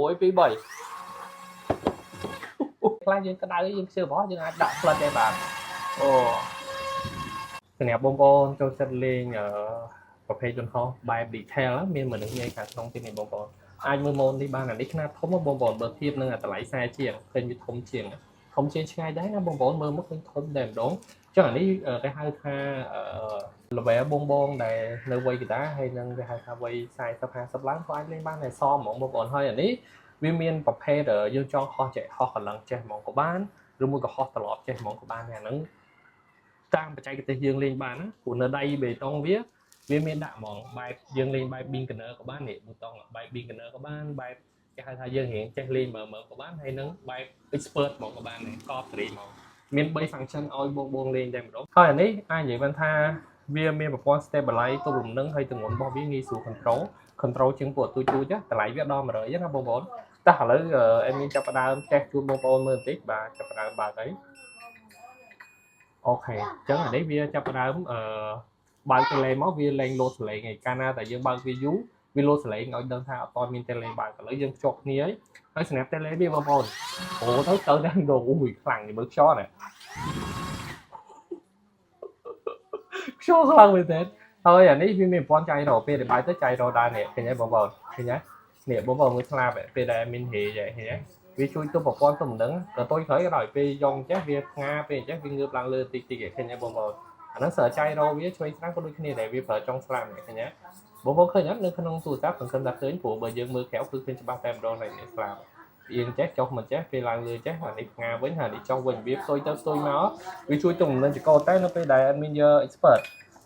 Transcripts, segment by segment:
1 2 3ខ្លាំងយើងក្តៅយើងខ្ជិលបោះយើងអាចដាក់ផ្លិតដែរបាទអូសម្រាប់បងប្អូនចូលចិត្តលេងប្រភេទយន្តហោះបែប detail មានមនុស្សងាយខាងក្នុងទីនេះបងប្អូនអាចមើលម៉ូននេះបានអានេះខ្នាតធំបងប្អូនបើធៀបនឹងតម្លៃ40ជាងឃើញវាធំជាងឆ្ងាយដែរណាបងប្អូនមើលមកឃើញធំតែម្ដងចឹងអានេះគេហៅថា level បងដែលនៅវ័យកណ្ដាលហើយនឹងគេហៅថាវ័យ40 50ឡើងក៏អាចលេងបានដែរសមហ្មងបងប្អូនហើយអានេះវាមានប្រភេទយើងចង់ហោះចេះហោះកន្លងចេះហ្មងក៏បានឬមួយក៏ហោះត្រឡប់ចេះហ្មងក៏បានអាហ្នឹងតាមបច្ចេកទេសយើងលេងបានណាព្រោះនៅដៃបេតុងវាមានដាក់ហ្មងបែបយើងលេងបែប beginner ក៏បាននេះប៊ូតុងបែប beginner ក៏បានបែបគេហៅថាយើងរៀងចេះលេងមើលក៏បានហើយនឹងបែប expert ហ្មងក៏បានដែរកបសេរីហ្មងមាន3 function ឲ្យបងលេងតែម្ដងហើយអានេះអាចនិយាយបានថាវាមានប្រព័ន្ធ stabilize ទប់លំនឹងហើយទម្ងន់របស់វាងាយស្រួល control ជាងពួកទូចតម្លៃវាដល់100ណាបងប្អូនតែឥឡូវអេមីនចាប់ផ្ដើមចេះជូនបងប្អូនមើលបន្តិចបាទចាប់ផ្ដើមបើកអីអូខេអញ្ចឹងអានេះវាចាប់ផ្ដើមបើក tele មកវាលេងលោតសលេងឯកាលណាតែយើងបើកវាយូរវាលោតសលេងឲ្យដឹងថាអត់មាន tele បើកឥឡូវយើងភ្ជាប់គ្នាហើយស្នាប់ tele វាបងប្អូនអូទៅដល់អូយខ្លាំងមើលខ្យល់ណាខ្យល់ខ្លាំងមែនទេហើយអានេះវាមានប្រព័ន្ធចៃរោពេលដែលបើកទៅចៃរោដែរនេះឃើញទេបងប្អូនឃើញទេនេះបងប្អូនមើលស្លាប់ពេលដែលមានហេឃើញទេវាជួយទប់ប្រព័ន្ធទម្ងន់ក៏ទុយក្រោយក៏ដោយពេលយកចេះវាផ្ងាពេលចេះវាងើបឡើងលើតិចឃើញទេបងប្អូនអាហ្នឹងសើចៃរោវាឆ្វេងស្ដាំក៏ដូចគ្នាដែរវាប្រើចុងស្លាប់ឃើញទេបងប្អូនឃើញអត់នៅក្នុងទូរស័ព្ទសង្ឃឹមថាឃើញព្រោះបើយើងមើលក្រៅគឺឃើញច្បាស់តែម្ដងនេះស្លាប់អៀងចេះចុះមិនចេះពេលឡើងលើចេះអានេះផ្ងាវិញហើយនេះចុះវិញវាផ្ទុយទៅផ្ទុយមកវាជួយទម្ងន់ចកោតែនៅពេលដែល admin យក expert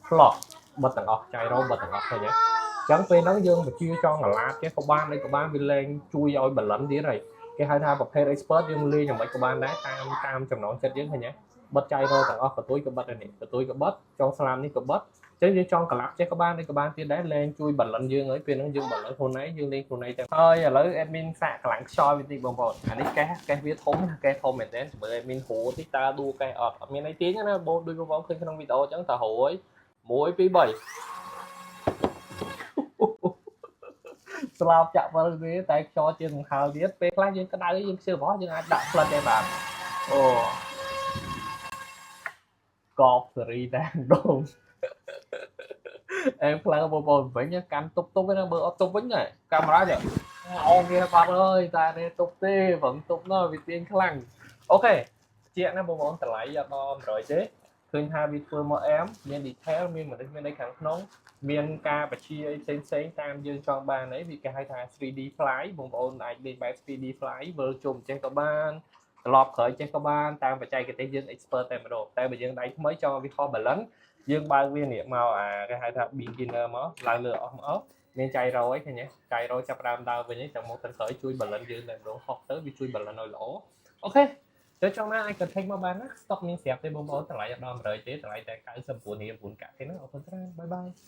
plot បិទទាំងអស់ចៃរោបិទទាំងអស់ឃើញទេអញ្ចឹងពេលហ្នឹងយើងបញ្ជាចង់កឡាតចេះក៏បានអីក៏បានវាលេងជួយឲ្យ balance ទៀតហើយគេហៅថាប្រភេទ expert យើងលេងយ៉ាងម៉េចក៏បានដែរតាមចំណងចិត្តយើងឃើញទេបិទចៃរោទាំងអស់កតុយក៏បិទដែរនេះកតុយក៏បិទចុងស្លាមនេះក៏បិទអញ្ចឹងយើងចង់កឡាប់ចេះក៏បានអីក៏បានទៀតដែរលេងជួយ balance យើងហើយពេលហ្នឹងយើង balance ខ្លួនឯងយើងលេងខ្លួនឯងតែហើយឥឡូវ admin សាកកម្លាំងខ្យល់វាតិចបងប្អូនអានេះកេះវាធំកេះធំមែនទេបើ admin ហូរតិចតើដួលកេះអត់មានអីទាញណាបងដូចបងប្អូនឃើញក្នុងវីដេអូអញ្ចឹងតើហូរហើយ1 2 3ស្លាប់ចាក់វិលវាតែខ្យល់ជាសង្ហើរទៀតពេលខ្លះយើងក្តៅយើងខ្ជិលបោះយើងអាចដាក់ផ្លិតដែរបាទអូកបសេរីតែម្ដងអេខ្លាំងបងប្អូនវិញកាន់តុបហ្នឹងបើអត់តុបវិញកាមេរ៉ាចាអូវាបាត់ហើយតែនេះតុបទេប្រឹងតុបនោះវាទាញខ្លាំងអូខេជាក់ណាបងប្អូនតម្លៃអត់ដល់100ទេឃើញថាវាធ្វើមកអែមមាន detail មានមនុស្សមានអីខាងក្នុងមានការបញ្ជាអីផ្សេងតាមយើងចង់បានអីវាគេហៅថា 3D fly បងប្អូនអាចលេងបែប 3D fly មើលជុំចេះក៏បានត្រឡប់ក្រោយចេះក៏បានតាមបច្ចេកទេសយើង expert តែម្ដងតែបើយើងដៃថ្មីចង់ឲ្យវាខុស balance យើងបើកវានេះមកគេហៅថា beginner មកឡើងលើអស់មកមានចៃរោអីឃើញទេចៃរោចាប់ដើមដើរវិញចាំមកទៅក្រោយជួយ balance យើងតែម្ដងហោះទៅវាជួយ balance ឲ្យល្អអូខេចូលចង់ណាអាច contact មកបានណា stock មានស្រាប់ទេបងប្អូនតម្លៃអត់ដល់100ទេតម្លៃតែ99.9 កាក់ទេណាអរគុណច្រើនបាយបាយ